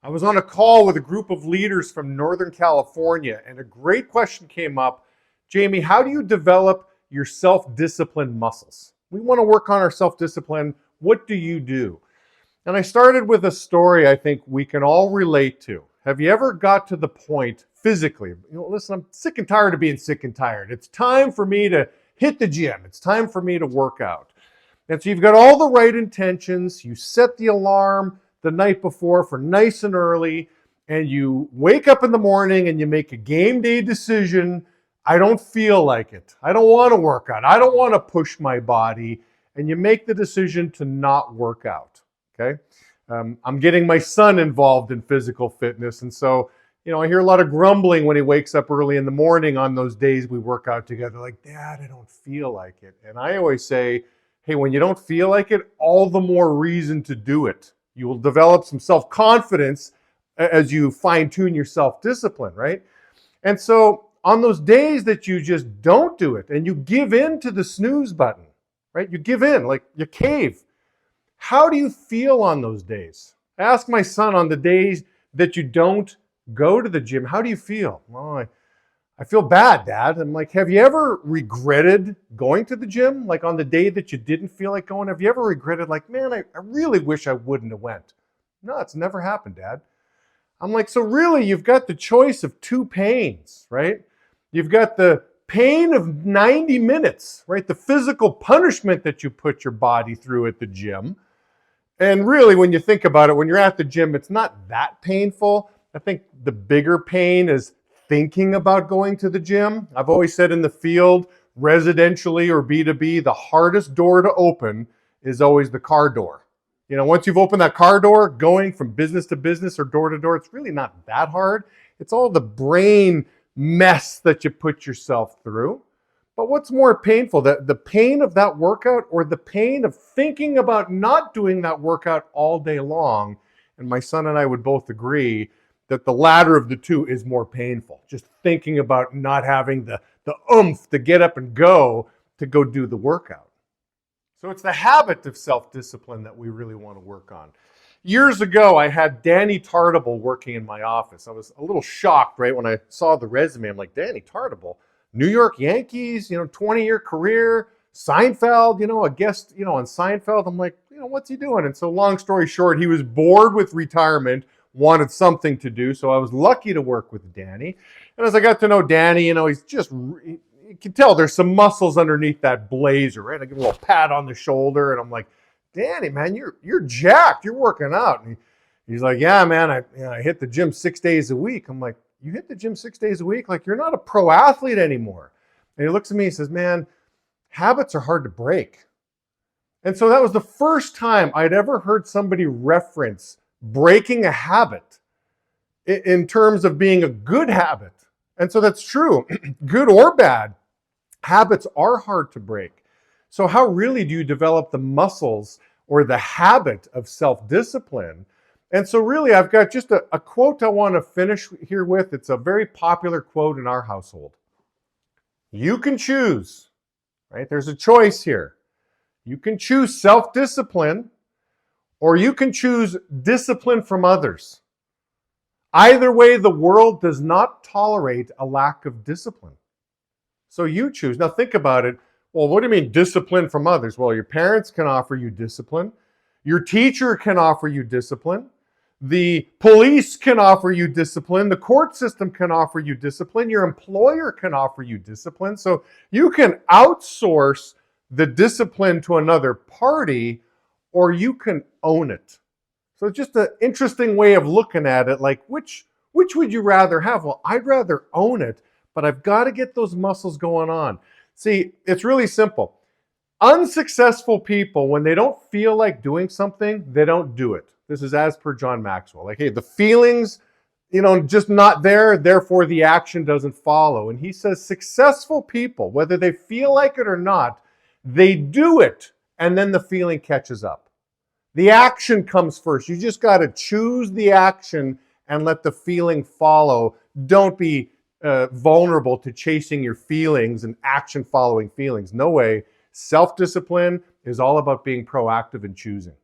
I was on a call with a group of leaders from Northern California, and a great question came up. Jamie, how do you develop your self-discipline muscles? We want to work on our self-discipline. What do you do? And I started with a story I think we can all relate to. Have you ever got to the point physically, listen, I'm sick and tired of being sick and tired. It's time for me to hit the gym. It's time for me to work out. And so you've got all the right intentions. You set the alarm the night before for nice and early, and you wake up in the morning and you make a game day decision. I don't feel like it. I don't want to work out. I don't want to push my body. And you make the decision to not work out. Okay. I'm getting my son involved in physical fitness. And so, I hear a lot of grumbling when he wakes up early in the morning on those days we work out together. Like, Dad, I don't feel like it. And I always say, hey, when you don't feel like it, all the more reason to do it. You will develop some self-confidence as you fine-tune your self-discipline, right? And so on those days that you just don't do it and you give in to the snooze button, right? You give in, like you cave. How do you feel on those days? I ask my son on the days that you don't go to the gym, how do you feel? Well, I feel bad, Dad. I'm like, have you ever regretted going to the gym? Like on the day that you didn't feel like going, have you ever regretted like, man, I really wish I wouldn't have went? No, it's never happened, Dad. I'm like, so really you've got the choice of two pains, right? You've got the pain of 90 minutes, right? The physical punishment that you put your body through at the gym. And really, when you think about it, when you're at the gym, it's not that painful. I think the bigger pain is thinking about going to the gym. I've always said in the field, residentially or B2B, the hardest door to open is always the car door. Once you've opened that car door, going from business to business or door to door, it's really not that hard. It's all the brain mess that you put yourself through. But what's more painful, the pain of that workout or the pain of thinking about not doing that workout all day long? And my son and I would both agree that the latter of the two is more painful. Just thinking about not having the oomph to get up and go to go do the workout. So it's the habit of self-discipline that we really want to work on. Years ago, I had Danny Tartable working in my office. I was a little shocked, right, when I saw the resume. I'm like, Danny Tartable, New York Yankees, 20-year career, Seinfeld, a guest, on Seinfeld. I'm like, what's he doing? And so long story short, he was bored with retirement, wanted something to do. So I was lucky to work with Danny. And as I got to know Danny, he's just, you can tell there's some muscles underneath that blazer, right? I give him a little pat on the shoulder and I'm like, Danny, man, you're jacked. You're working out. And he's like, yeah, man, I hit the gym 6 days a week. I'm like, you hit the gym 6 days a week? Like you're not a pro athlete anymore. And he looks at me and says, man, habits are hard to break. And so that was the first time I'd ever heard somebody reference breaking a habit in terms of being a good habit. And so that's true. Good or bad, habits are hard to break. So how really do you develop the muscles or the habit of self-discipline? And so really, I've got just a quote I want to finish here with. It's a very popular quote in our household. You can choose, right? There's a choice here. You can choose self-discipline or you can choose discipline from others. Either way, the world does not tolerate a lack of discipline. So you choose. Now think about it. Well, what do you mean discipline from others? Well, your parents can offer you discipline. Your teacher can offer you discipline. The police can offer you discipline. The court system can offer you discipline. Your employer can offer you discipline. So you can outsource the discipline to another party or you can own it. So it's just an interesting way of looking at it. Like, which would you rather have? Well, I'd rather own it, but I've got to get those muscles going on. See, it's really simple. Unsuccessful people, when they don't feel like doing something, they don't do it. This is as per John Maxwell. Like, hey, the feelings, just not there, therefore the action doesn't follow. And he says successful people, whether they feel like it or not, they do it, and then the feeling catches up. The action comes first. You just got to choose the action and let the feeling follow. Don't be vulnerable to chasing your feelings and action following feelings. No way. Self-discipline is all about being proactive and choosing.